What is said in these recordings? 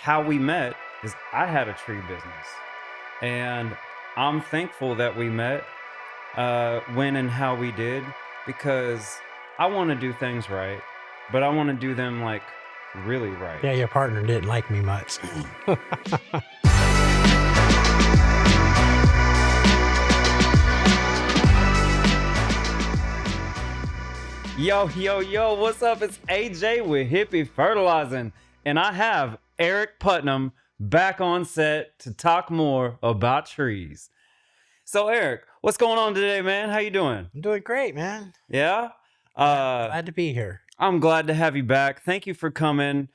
how we met is I had a tree business. And I'm thankful that we met when and how we did because I want to do things right, but I want to do them like really right. Yeah, your partner didn't like me much. Yo, what's up? It's AJ with Hippie Fertilizing, and I have Eric Putnam back on set to talk more about trees. So, Eric, what's going on today, man? How you doing? I'm doing great, man. Yeah? Glad to be here. I'm glad to have you back. Thank you for coming.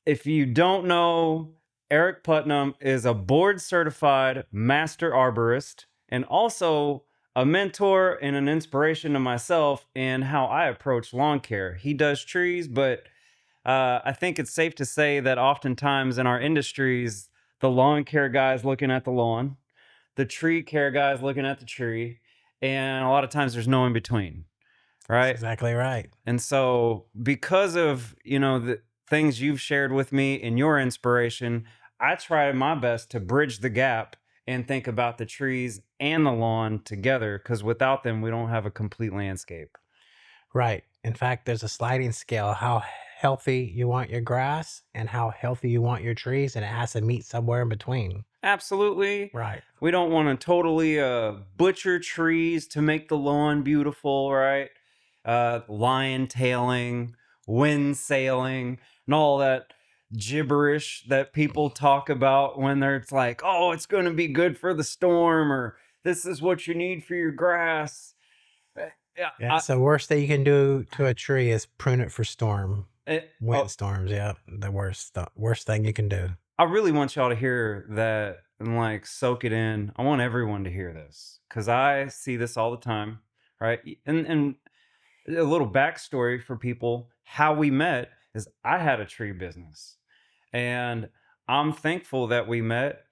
If you don't know, Eric Putnam is a board certified master arborist and also a mentor and an inspiration to myself in how I approach lawn care. He does trees, but I think it's safe to say that oftentimes in our industries, the lawn care guy is looking at the lawn, the tree care guy is looking at the tree, and a lot of times there's no in between, That's right? exactly right. And so because of, the things you've shared with me and your inspiration, I try my best to bridge the gap and think about the trees and the lawn together because without them, we don't have a complete landscape. Right. In fact, there's a sliding scale how healthy you want your grass and how healthy you want your trees, and it has to meet somewhere in between. Absolutely. Right. We don't want to totally butcher trees to make the lawn beautiful, right? Lion tailing, wind sailing, and all that gibberish that people talk about when it's like, oh, it's going to be good for the storm, or this is what you need for your grass. Yeah. Yeah. So worst thing you can do to a tree is prune it for storm. Oh, Windstorms, yeah. The worst thing you can do. I really want y'all to hear that and like soak it in. I want everyone to hear this because I see this all the time, right? And a little backstory for people how we met is I had a tree business, and I'm thankful that we met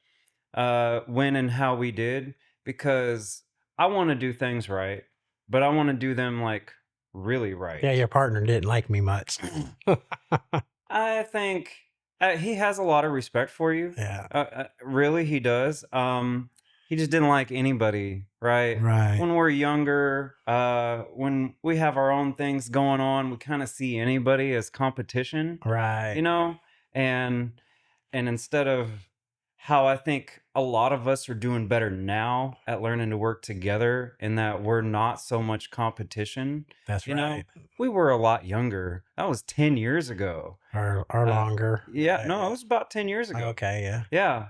when and how we did because I want to do things right, but I want to do them like really right. Yeah, your partner didn't like me much. I think he has a lot of respect for you. Yeah. Really, he does. He just didn't like anybody, right? Right. When we're younger, when we have our own things going on, we kind of see anybody as competition, Right. and instead of how I think a lot of us are doing better now at learning to work together in that we're not so much competition. That's right. We were a lot younger. That was 10 years ago. Or longer. Yeah, no, it was about 10 years ago. Okay, yeah. Yeah.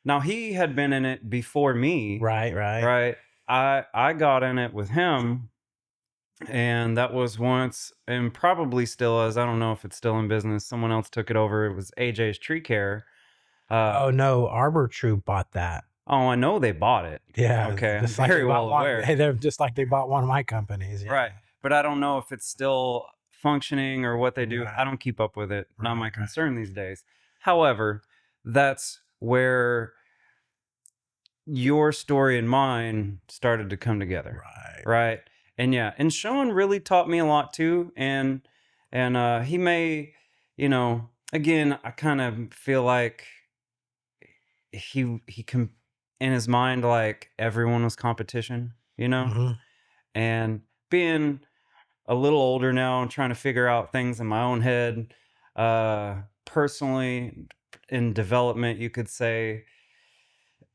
Now he had been in it before me. Right. I got in it with him, and that was once, and probably still is. I don't know if it's still in business. Someone else took it over. It was AJ's Tree Care. Oh no, Arbor Troop bought that. Oh, I know they bought it. Yeah. Okay, I'm just like very they well bought aware. they're just like they bought one of my companies. Yeah. Right. But I don't know if it's still functioning or what they do. Right. I don't keep up with it. Not my Right. concern these days. However, that's where your story and mine started to come together. Right. And yeah, and Sean really taught me a lot too. And he may, again, I kind of feel like he can in his mind like everyone was competition, Mhm. and being a little older now and trying to figure out things in my own head, personally in development, you could say,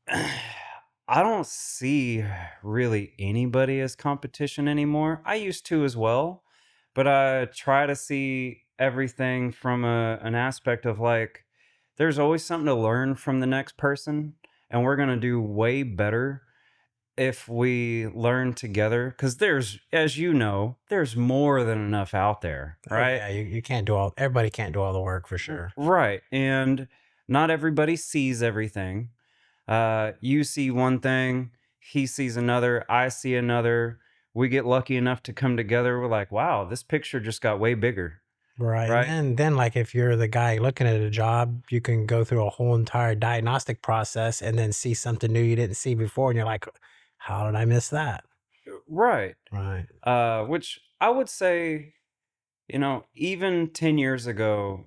I don't see really anybody as competition anymore. I used to as well, but I try to see everything from an aspect of like, there's always something to learn from the next person, and we're going to do way better if we learn together because as you know, there's more than enough out there, right? Yeah, you can't do everybody can't do all the work for sure. Right. And not everybody sees everything. You see one thing, he sees another, I see another. We get lucky enough to come together. We're like, wow, this picture just got way bigger. Right. And then like if you're the guy looking at a job, you can go through a whole entire diagnostic process and then see something new you didn't see before, and you're like, how did I miss that? Right. Right. Which I would say, even 10 years ago,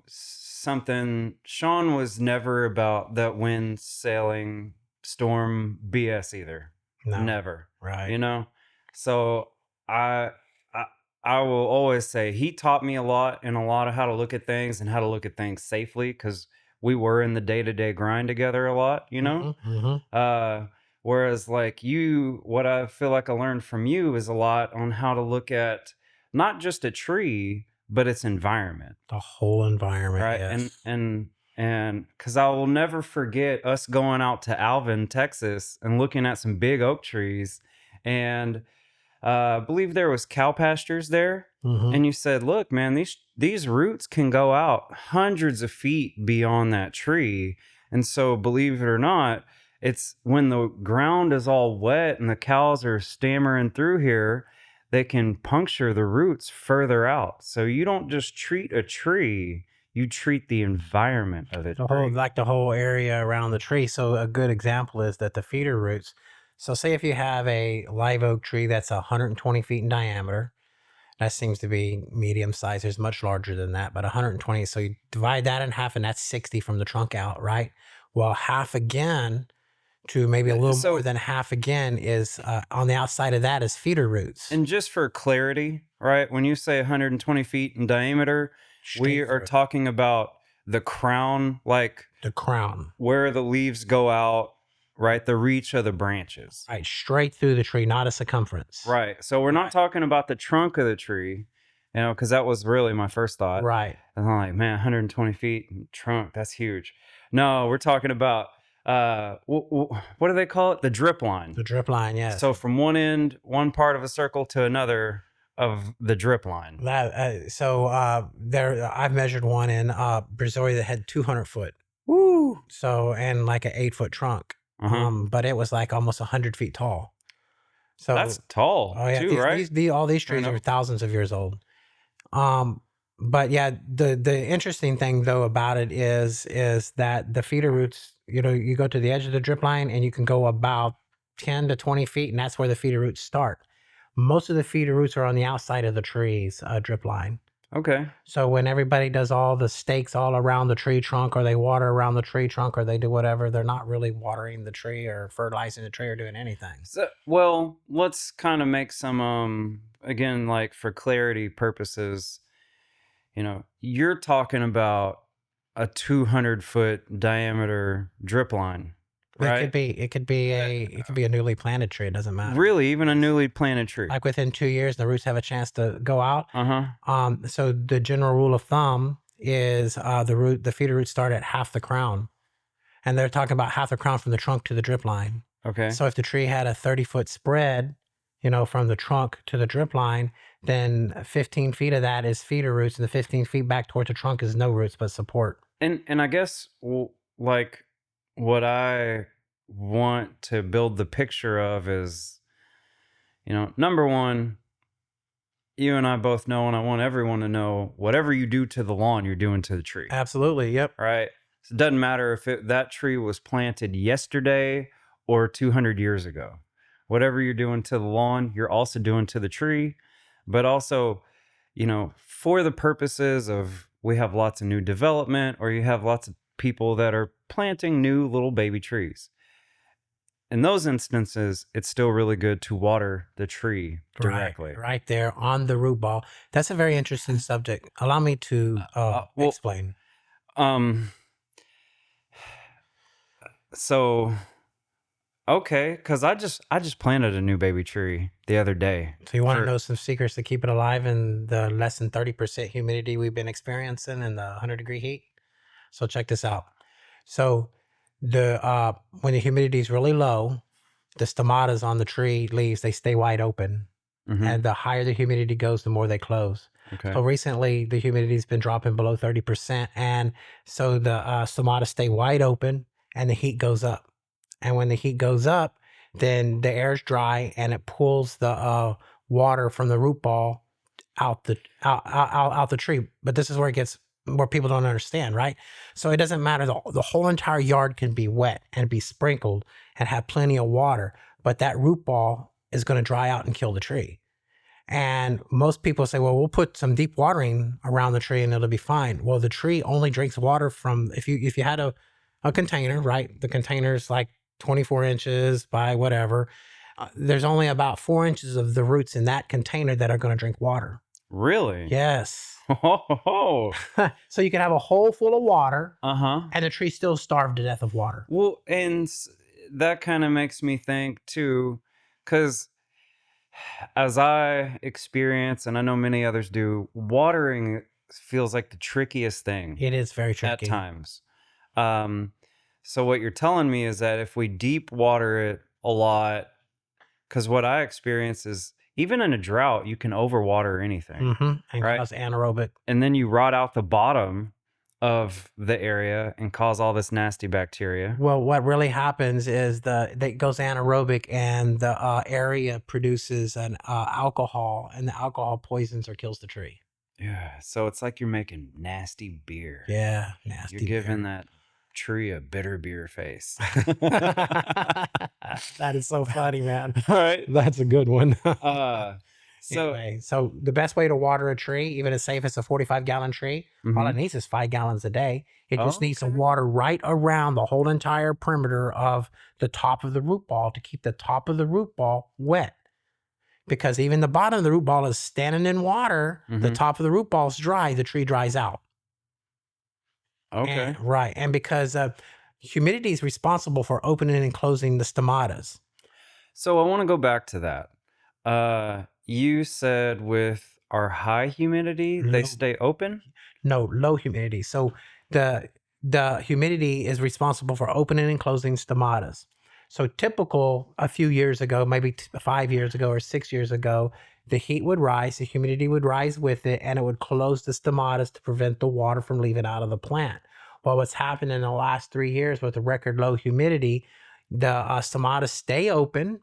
something. Sean was never about that wind, sailing, storm BS either. No. Never. Right. You know? So I I will always say he taught me a lot and a lot of how to look at things and how to look at things safely, because we were in the day-to-day grind together a lot, you know? Whereas like what I feel like I learned from you is a lot on how to look at not just a tree, but its environment. The whole environment, Right. yes. And because I will never forget us going out to Alvin, Texas, and looking at some big oak trees. And I believe there was cow pastures there. And you said, look, man, these roots can go out hundreds of feet beyond that tree. And so, believe it or not, it's when the ground is all wet and the cows are stammering through here, they can puncture the roots further out. So you don't just treat a tree, you treat the environment of it. The whole area around the tree. So a good example is that the feeder roots. So say if you have a live oak tree that's 120 feet in diameter, that seems to be medium size. There's much larger than that, but 120. So you divide that in half, and that's 60 from the trunk out, right? Well, half again to maybe a little more than half again is on the outside of that is feeder roots. And just for clarity, right? When you say 120 feet in diameter, we are talking about the crown, like the crown, where the leaves go out, right? The reach of the branches. Right, straight through the tree, not a circumference. Right. So we're not talking about the trunk of the tree, you know, because that was really my first thought. Right. And I'm like, man, 120 feet trunk, that's huge. No, we're talking about, what do they call it? The drip line. The drip line, yes. So from one part of a circle to another of the drip line. There, I've measured one in Brazoria that had 200 foot. Woo! So, and like an 8-foot trunk. But it was like almost 100 feet tall. So that's tall, too, right? All these trees are thousands of years old. But yeah, the interesting thing though about it is that the feeder roots, you know, you go to the edge of the drip line and you can go about 10 to 20 feet, and that's where the feeder roots start. Most of the feeder roots are on the outside of the tree's drip line. Okay. So when everybody does all the stakes all around the tree trunk, or they water around the tree trunk, or they do whatever, they're not really watering the tree or fertilizing the tree or doing anything. So, well, let's kind of make some, again, like for clarity purposes, you know, you're talking about a 200-foot diameter drip line, right? It could be a newly planted tree. It doesn't matter. Really, even a newly planted tree. Like within 2 years, the roots have a chance to go out. So the general rule of thumb is the feeder roots start at half the crown, and they're talking about half the crown from the trunk to the drip line. Okay. So if the tree had a 30-foot spread, you know, from the trunk to the drip line, then 15 feet of that is feeder roots, and the 15 feet back towards the trunk is no roots but support. And I guess like what I want to build the picture of is, you know, number one, you and I both know, and I want everyone to know, whatever you do to the lawn, you're doing to the tree. Absolutely. Yep. Right. So it doesn't matter if that tree was planted yesterday or 200 years ago. Whatever you're doing to the lawn, you're also doing to the tree. But also, you know, for the purposes of, we have lots of new development, or you have lots of people that are planting new little baby trees. In those instances, it's still really good to water the tree directly. Right there on the root ball. That's a very interesting subject. Allow me to explain. So, okay, because I just planted a new baby tree the other day. So you want to know some secrets to keep it alive in the less than 30% humidity we've been experiencing in the 100-degree heat? So check this out. So when the humidity is really low, the stomatas on the tree leaves, they stay wide open. And the higher the humidity goes, the more they close. Okay. So recently, the humidity has been dropping below 30%. And so the stomata stay wide open and the heat goes up. And when the heat goes up, then the air is dry and it pulls the water from the root ball out the tree. But this is where people don't understand, right? So it doesn't matter. The whole entire yard can be wet and be sprinkled and have plenty of water, but that root ball is going to dry out and kill the tree. And most people say, well, we'll put some deep watering around the tree and it'll be fine. Well, the tree only drinks water from, if you had a container, right? The container's like 24 inches by whatever. There's only about 4 inches of the roots in that container that are going to drink water. Really? Yes. Oh. So you can have a hole full of water Uh-huh. and the tree's still starved to death of water. Well, and that kind of makes me think too, because as I experience, and I know many others do, watering feels like the trickiest thing It is very at tricky. times. So what you're telling me is that if we deep water it a lot, because what I experience is even in a drought, you can overwater anything, And right? cause anaerobic. And then you rot out the bottom of the area and cause all this nasty bacteria. Well, what really happens is that goes anaerobic, and the area produces an alcohol, and the alcohol poisons or kills the tree. Yeah. So it's like you're making nasty beer. Yeah, nasty. You're giving that tree a bitter beer face. That is so funny, man. All right. That's a good one. So Anyway, so the best way to water a tree, even as safe as a 45-gallon tree, all it needs is 5 gallons a day. It just needs to water right around the whole entire perimeter of the top of the root ball to keep the top of the root ball wet. Because even the bottom of the root ball is standing in water, the top of the root ball is dry, the tree dries out. okay. Right. And because humidity is responsible for opening and closing the stomatas. So I want to go back to that. You said with our high humidity, they stay open? No, low humidity. So the humidity is responsible for opening and closing stomatas. So typical a few years ago, maybe 5 years ago or 6 years ago, the heat would rise, the humidity would rise with it, and it would close the stomatas to prevent the water from leaving out of the plant. Well, what's happened in the last 3 years with the record low humidity, the stomatas stay open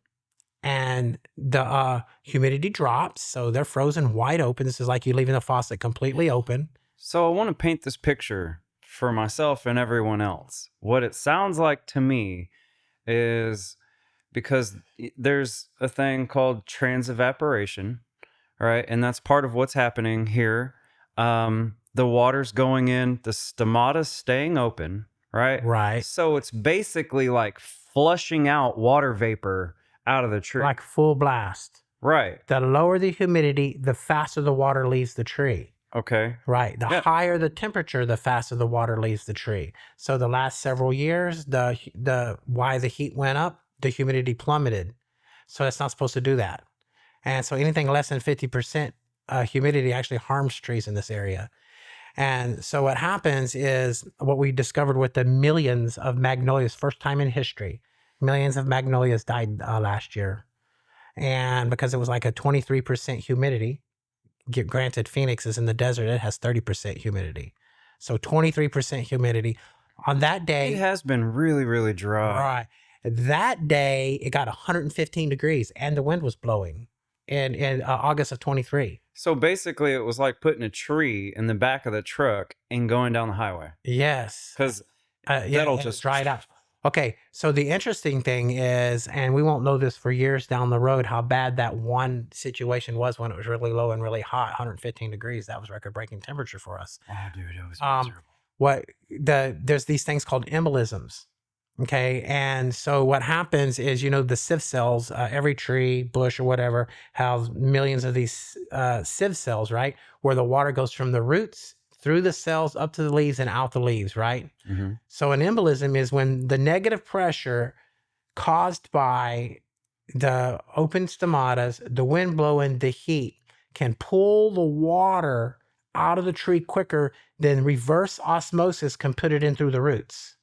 and the humidity drops. So they're frozen wide open. This is like you leaving the faucet completely open. So I want to paint this picture for myself and everyone else. What it sounds like to me is, because there's a thing called transevaporation, right? And that's part of what's happening here. The water's going in, the stomata's staying open, right? Right. So it's basically like flushing out water vapor out of the tree. Like full blast. Right. The lower the humidity, the faster the water leaves the tree. Okay. Right. The higher the temperature, the faster the water leaves the tree. So the last several years, why the heat went up, the humidity plummeted. So that's not supposed to do that. And so anything less than 50% humidity actually harms trees in this area. And so what happens is what we discovered with the millions of magnolias, first time in history, millions of magnolias died last year. And because it was like a 23% humidity, granted, Phoenix is in the desert, it has 30% humidity. So 23% humidity. On that day, It has been really, really dry. right. That day, it got 115 degrees and the wind was blowing in August of 23. So basically, it was like putting a tree in the back of the truck and going down the highway. Yes. Because that'll just dry it out. Okay, so the interesting thing is, and we won't know this for years down the road, how bad that one situation was when it was really low and really hot, 115 degrees. That was record-breaking temperature for us. Oh, dude, it was miserable. There's these things called embolisms. Okay, and so what happens is, the sieve cells, every tree, bush, or whatever, have millions of these sieve cells, right? Where the water goes from the roots through the cells up to the leaves and out the leaves, right? Mm-hmm. So an embolism is when the negative pressure caused by the open stomatas, the wind blowing, the heat, can pull the water out of the tree quicker than reverse osmosis can put it in through the roots.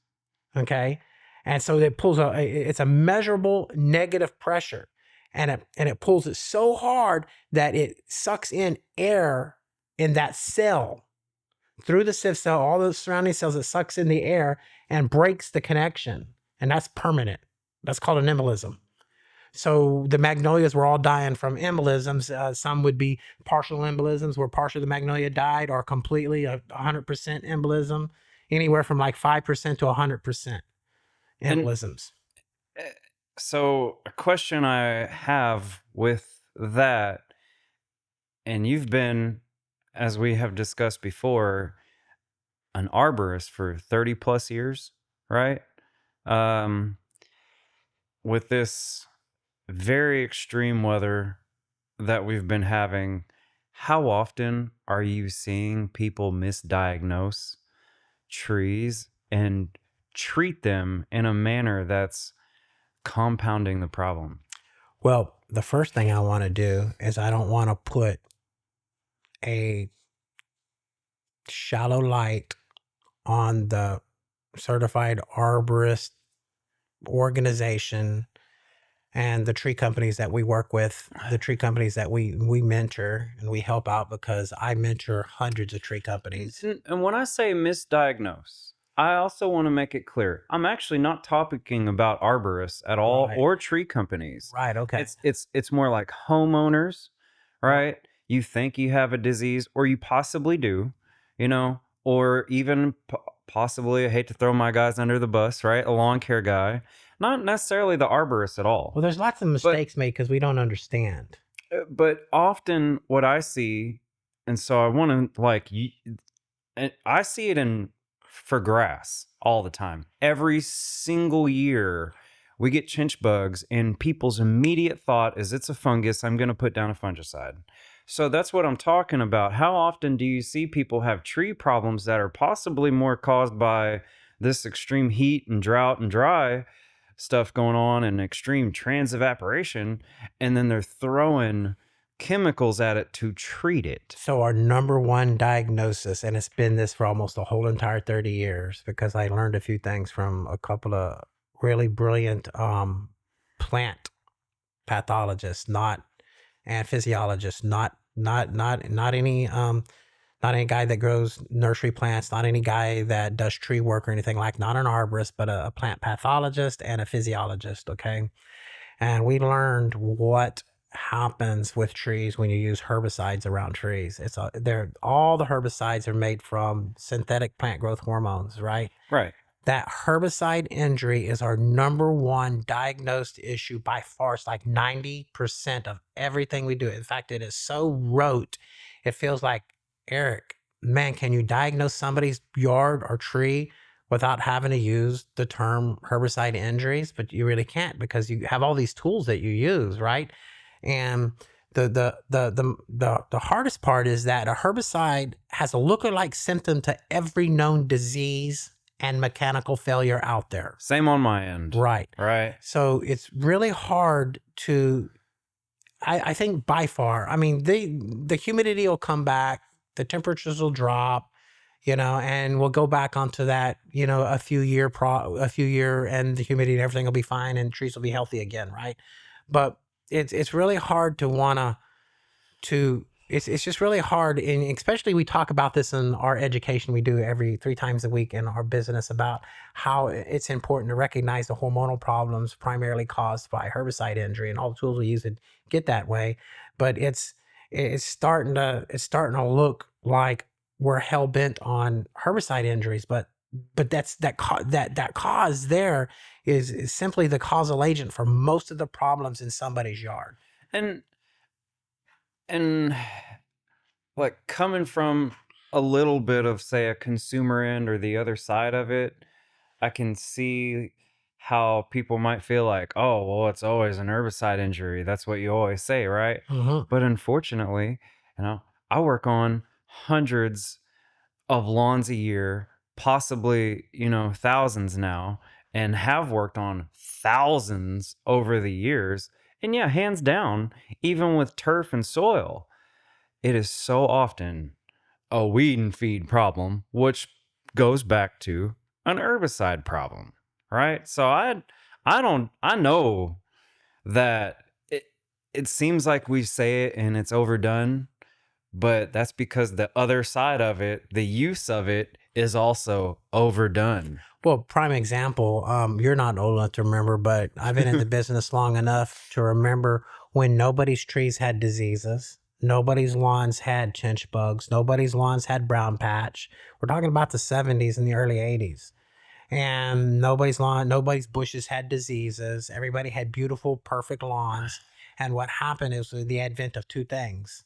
Okay? And so it pulls it's a measurable negative pressure. And it pulls it so hard that it sucks in air in that cell through the sieve cell, all the surrounding cells. It sucks in the air and breaks the connection. And that's permanent. That's called an embolism. So the magnolias were all dying from embolisms. Some would be partial embolisms, where partial the magnolia died, or completely 100% embolism, anywhere from like 5% to 100% embolisms. So a question I have with that And you've been, as we have discussed before, an arborist for 30 plus years, right? Um, with this very extreme weather that we've been having, how often are you seeing people misdiagnose trees and treat them in a manner that's compounding the problem? Well, the first thing I want to do is I don't want to put a shallow light on the certified arborist organization and the tree companies that we work with, the tree companies that we mentor and we help out, because I mentor hundreds of tree companies. And when I say misdiagnose, I also want to make it clear I'm actually not topicing about arborists at all, Right. or tree companies. Right. Okay. It's more like homeowners, right? You think you have a disease, or you possibly do, or even possibly, I hate to throw my guys under the bus, right? A lawn care guy, not necessarily the arborist at all. Well, there's lots of mistakes made because we don't understand. But often what I see, and so I want to and I see it for grass all the time. Every single year we get chinch bugs, and people's immediate thought is it's a fungus. I'm going to put down a fungicide. So that's what I'm talking about. How often do you see people have tree problems that are possibly more caused by this extreme heat and drought and dry stuff going on and extreme transevaporation, and then they're throwing chemicals at it to treat it? So our number one diagnosis, and it's been this for almost the whole entire 30 years, because I learned a few things from a couple of really brilliant plant pathologists, and physiologists, not any guy that grows nursery plants, not any guy that does tree work or anything, like, not an arborist, but a plant pathologist and a physiologist. Okay. And we learned what happens with trees when you use herbicides around trees. All the herbicides are made from synthetic plant growth hormones, right? Right. That herbicide injury is our number one diagnosed issue by far. It's like 90% of everything we do. In fact, it is so rote, it feels like, Eric, man, can you diagnose somebody's yard or tree without having to use the term herbicide injuries? But you really can't, because you have all these tools that you use, right? And the hardest part is that a herbicide has a lookalike symptom to every known disease and mechanical failure out there. Same on my end. Right. Right. So it's really hard to, I think by far, I mean, the humidity will come back, the temperatures will drop, and we'll go back onto that, a few year, and the humidity and everything will be fine and trees will be healthy again. Right. But it's really hard it's just really hard. And especially, we talk about this in our education we do every 3 times a week in our business, about how it's important to recognize the hormonal problems primarily caused by herbicide injury and all the tools we use to get that way. But it's starting to look like we're hell bent on herbicide injuries, but that cause there is simply the causal agent for most of the problems in somebody's yard. And like, coming from a little bit of, say, a consumer end or the other side of it, I can see how people might feel like, oh, well, it's always an herbicide injury. That's what you always say, right? Mm-hmm. But unfortunately, I work on hundreds of lawns a year, possibly, thousands now, and have worked on thousands over the years. And yeah, hands down, even with turf and soil, it is so often a weed and feed problem, which goes back to an herbicide problem, right? So I know that it seems like we say it and it's overdone, but that's because the other side of it, the use of it, is also overdone. Well, prime example, you're not old enough to remember, but I've been in the business long enough to remember when nobody's trees had diseases, nobody's lawns had chinch bugs, nobody's lawns had brown patch. We're talking about the 70s and the early 80s. And nobody's bushes had diseases. Everybody had beautiful, perfect lawns. And what happened is the advent of 2 things.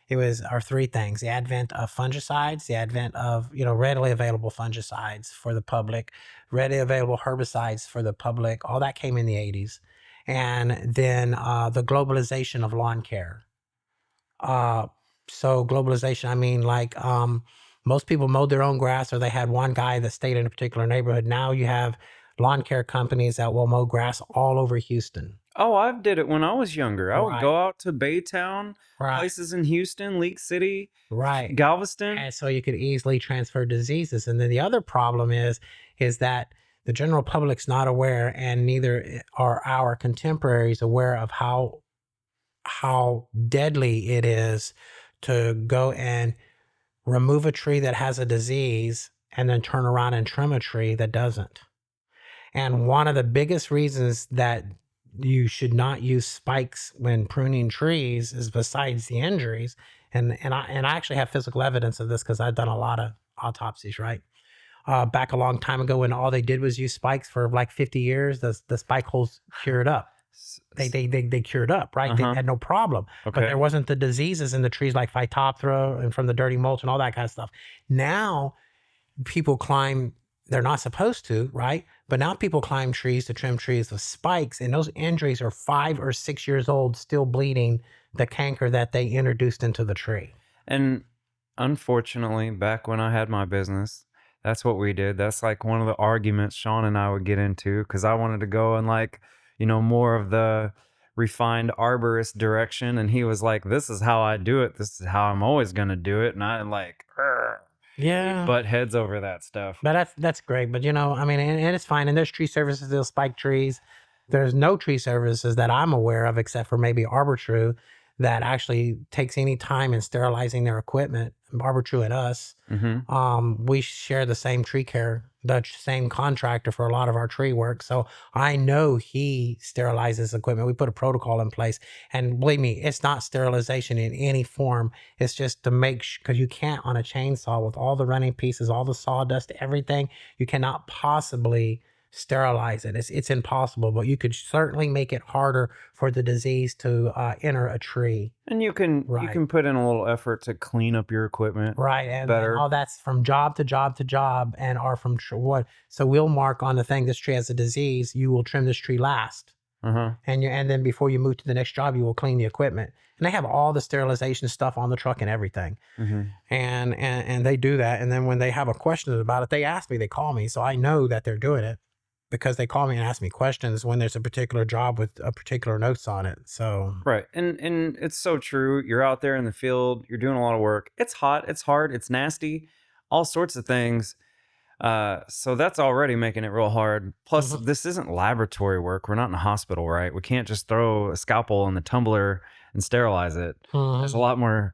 It was our three things: the advent of fungicides, the advent of readily available fungicides for the public, readily available herbicides for the public. All that came in the 80s, and then the globalization of lawn care. So globalization, I mean, like most people mowed their own grass, or they had one guy that stayed in a particular neighborhood. Now you have lawn care companies that will mow grass all over Houston. Oh, I did it when I was younger. I would Right. go out to Baytown, Right. places in Houston, Leak City, Right. Galveston. And so you could easily transfer diseases. And then the other problem is that the general public's not aware, and neither are our contemporaries aware of how deadly it is to go and remove a tree that has a disease and then turn around and trim a tree that doesn't. And one of the biggest reasons that you should not use spikes when pruning trees is, besides the injuries, and I actually have physical evidence of this because I've done a lot of autopsies, right? Back a long time ago, when all they did was use spikes for like 50 years, the spike holes cured up. They cured up, right? Uh-huh. They had no problem. Okay. But there wasn't the diseases in the trees like Phytophthora and from the dirty mulch and all that kind of stuff. Now people climb, they're not supposed to, right? But now people climb trees to trim trees with spikes, and those injuries are 5 or 6 years old, still bleeding the canker that they introduced into the tree. And unfortunately, back when I had my business, that's what we did. That's like one of the arguments Sean and I would get into, because I wanted to go in like, more of the refined arborist direction. And he was like, this is how I do it. This is how I'm always going to do it. And I like, Yeah. butt heads over that stuff. But that's great. But I mean, and it's fine. And there's tree services that'll spike trees. There's no tree services that I'm aware of, except for maybe ArborTrue, that actually takes any time in sterilizing their equipment. ArborTrue and us, we share the same tree care, the same contractor for a lot of our tree work. So I know he sterilizes equipment. We put a protocol in place, and believe me, it's not sterilization in any form. It's just to make sure, because you can't on a chainsaw with all the running pieces, all the sawdust, everything, you cannot possibly sterilize it. It's impossible, but you could certainly make it harder for the disease to enter a tree. And you can put in a little effort to clean up your equipment, right? And better. All that's from job to job to job, and are from what? So we'll mark on the thing, this tree has a disease. You will trim this tree last, and then before you move to the next job, you will clean the equipment. And they have all the sterilization stuff on the truck and everything, and they do that. And then when they have a question about it, they ask me, they call me, so I know that they're doing it, because they call me and ask me questions when there's a particular job with a particular notes on it. So right. And it's so true. You're out there in the field, you're doing a lot of work. It's hot, it's hard, it's nasty, all sorts of things. So that's already making it real hard. Plus, this isn't laboratory work. We're not in a hospital, right? We can't just throw a scalpel in the tumbler and sterilize it. There's a lot more.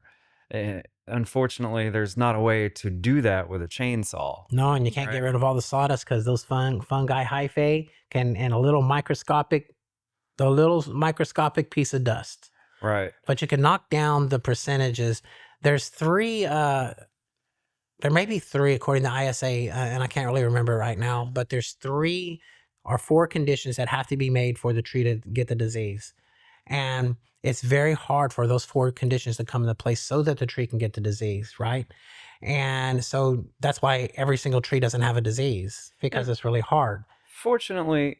Unfortunately, there's not a way to do that with a chainsaw. No, and you can't get rid of all the sawdust, because those fungi hyphae can, and a little microscopic piece of dust. Right. But you can knock down the percentages. There's three, there may be three according to ISA, and I can't really remember right now, but there's 3 or 4 conditions that have to be made for the tree to get the disease. And it's very hard for those 4 conditions to come into place so that the tree can get the disease, right? And so that's why every single tree doesn't have a disease, because it's really hard. Fortunately,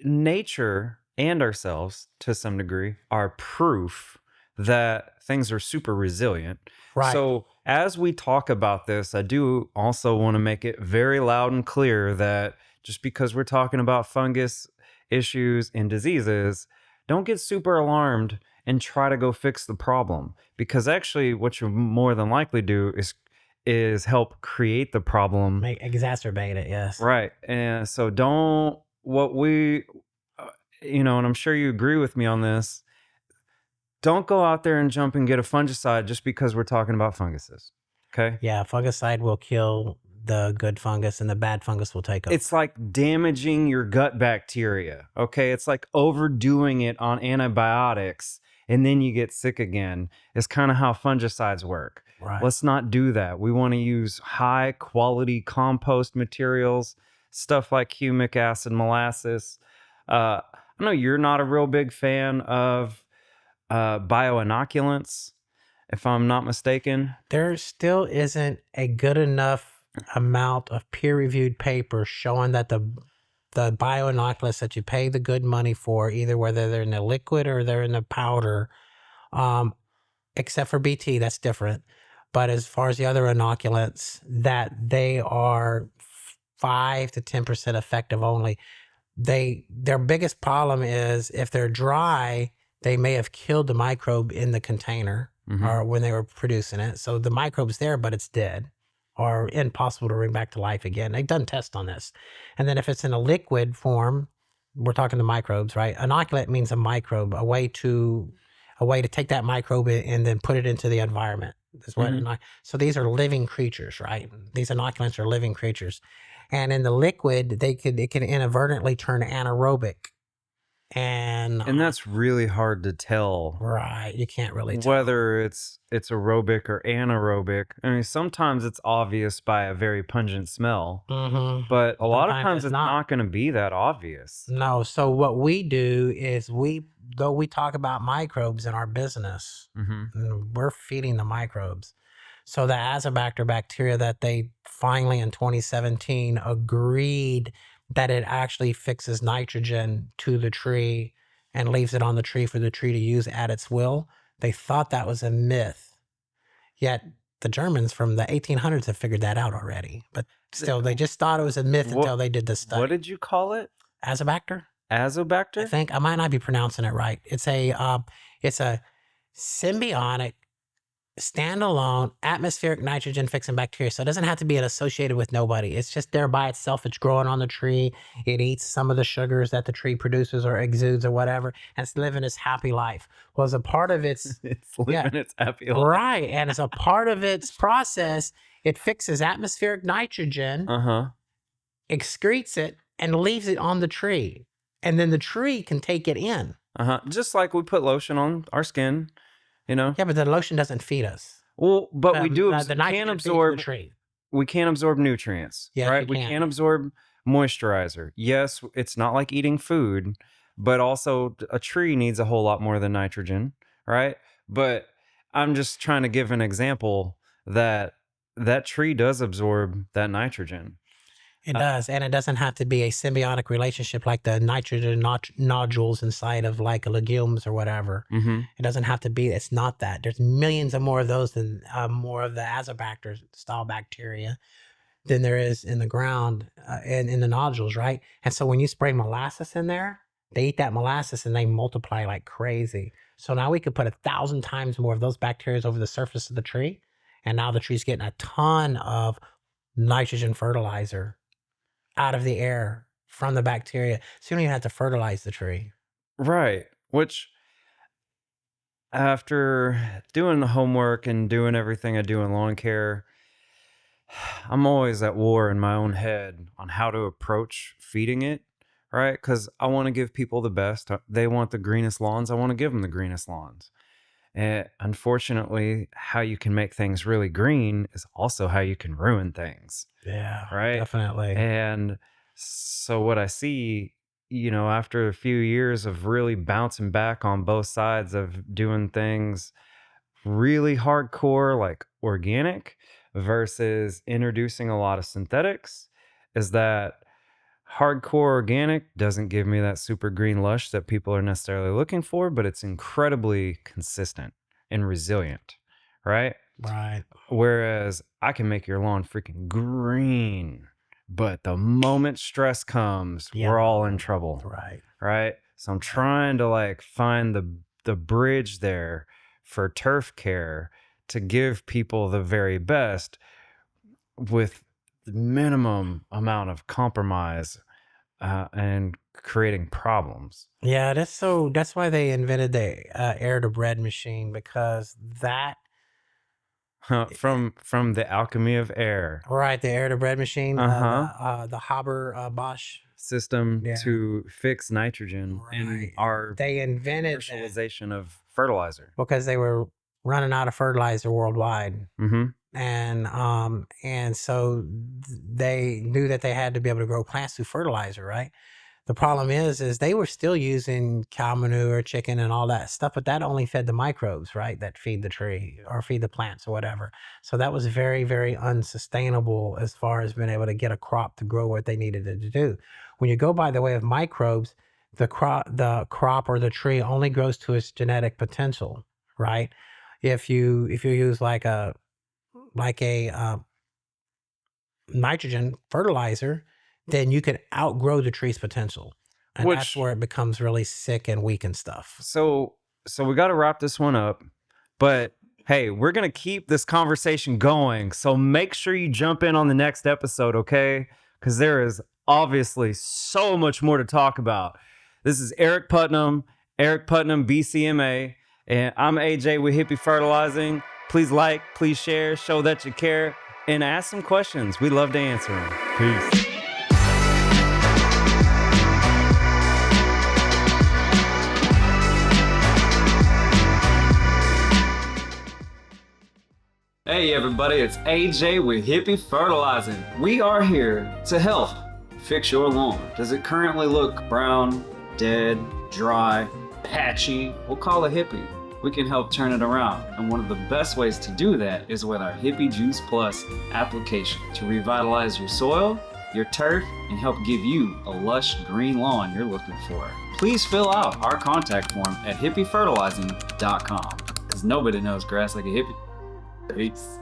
nature and ourselves, to some degree, are proof that things are super resilient. Right. So as we talk about this, I do also want to make it very loud and clear that just because we're talking about fungus issues and diseases, don't get super alarmed and try to go fix the problem, because actually what you more than likely do is help create the problem. Exacerbate it, yes. Right. And so and I'm sure you agree with me on this, don't go out there and jump and get a fungicide just because we're talking about funguses. Okay? Yeah, fungicide will kill the good fungus, and the bad fungus will take over. It's like damaging your gut bacteria. Okay? It's like overdoing it on antibiotics, and then you get sick again. It's kind of how fungicides work. Right. Let's not do that. We want to use high quality compost materials, stuff like humic acid, molasses. I know you're not a real big fan of bioinoculants. if I'm not mistaken. There still isn't a good enough amount of peer-reviewed papers showing that the bioinoculants that you pay the good money for, either whether they're in the liquid or they're in the powder, except for BT, that's different. But as far as the other inoculants, that they are 5 to 10% effective only. Their biggest problem is if they're dry, they may have killed the microbe in the container or when they were producing it. So the microbe's there, but it's dead or impossible to bring back to life again. They've done tests on this. And then if it's in a liquid form, we're talking the microbes, right? Inoculate means a microbe, a way to take that microbe and then put it into the environment. That's what so these are living creatures, right? These inoculants are living creatures. And in the liquid, it can inadvertently turn anaerobic. And that's really hard to tell. Right. You can't really tell. Whether it's aerobic or anaerobic. I mean, sometimes it's obvious by a very pungent smell, but a lot of times it's not going to be that obvious. No. So what we do is though we talk about microbes in our business, we're feeding the microbes. So the Azobacter bacteria that they finally in 2017 agreed that it actually fixes nitrogen to the tree and leaves it on the tree for the tree to use at its will. They thought that was a myth. Yet the Germans from the 1800s have figured that out already. But still, they just thought it was a myth until they did the study. What did you call it? Azobacter? Azobacter? I think. I might not be pronouncing it right. It's a symbiotic, standalone atmospheric nitrogen fixing bacteria. So it doesn't have to be associated with nobody. It's just there by itself. It's growing on the tree. It eats some of the sugars that the tree produces or exudes or whatever, and it's living its happy life. Well, as a part of its its happy life. Right. And as a part of its process, it fixes atmospheric nitrogen, excretes it, and leaves it on the tree. And then the tree can take it in. Just like we put lotion on our skin. Yeah, but the lotion doesn't feed us. Well, but we do can't absorb the tree. We can't absorb nutrients, right? We can't absorb moisturizer. Yes, it's not like eating food, but also a tree needs a whole lot more than nitrogen, right? But I'm just trying to give an example that tree does absorb that nitrogen. It does, and it doesn't have to be a symbiotic relationship like the nitrogen nodules inside of like legumes or whatever. It doesn't have to be. It's not that. There's millions of more of those than more of the Azobacter style bacteria than there is in the ground and in the nodules, right? And so when you spray molasses in there, they eat that molasses and they multiply like crazy. So now we could put 1,000 times more of those bacteria over the surface of the tree, and now the tree's getting a ton of nitrogen fertilizer out of the air from the bacteria. So you don't even have to fertilize the tree. Right. Which, after doing the homework and doing everything I do in lawn care, I'm always at war in my own head on how to approach feeding it, right? Because I want to give people the best. They want the greenest lawns. I want to give them the greenest lawns. And unfortunately, how you can make things really green is also how you can ruin things. Yeah, right. Definitely. And so what I see, after a few years of really bouncing back on both sides of doing things really hardcore, like organic, versus introducing a lot of synthetics, is that hardcore organic doesn't give me that super green lush that people are necessarily looking for, but it's incredibly consistent and resilient, right? Right. Whereas I can make your lawn freaking green, but the moment stress comes, we're all in trouble. Right. Right. So I'm trying to find the bridge there for turf care to give people the very best with the minimum amount of compromise and creating problems. Yeah, that's why they invented the air to bread machine, because that from the alchemy of air, right, the air to bread machine, the Haber Bosch system to fix nitrogen in our they invented commercialization of fertilizer because they were running out of fertilizer worldwide. And so they knew that they had to be able to grow plants through fertilizer, right? The problem is they were still using cow manure, chicken, and all that stuff, but that only fed the microbes, right? That feed the tree or feed the plants or whatever. So that was very, very unsustainable as far as being able to get a crop to grow what they needed it to do. When you go by the way of microbes, the crop or the tree only grows to its genetic potential, right? If you use like a nitrogen fertilizer, then you can outgrow the tree's potential. And that's Which, where it becomes really sick and weak and stuff. so we got to wrap this one up, but hey, we're going to keep this conversation going. So make sure you jump in on the next episode, okay? Because there is obviously so much more to talk about. This is Eric Putnam BCMA, and I'm AJ with Hippie Fertilizing. Please like, please share, show that you care, and ask some questions. We love to answer them. Peace. Hey everybody, it's AJ with Hippie Fertilizing. We are here to help fix your lawn. Does it currently look brown, dead, dry, patchy? We'll call it Hippie. We can help turn it around. And one of the best ways to do that is with our Hippie Juice Plus application to revitalize your soil, your turf, and help give you a lush green lawn you're looking for. Please fill out our contact form at hippiefertilizing.com because nobody knows grass like a hippie. Peace.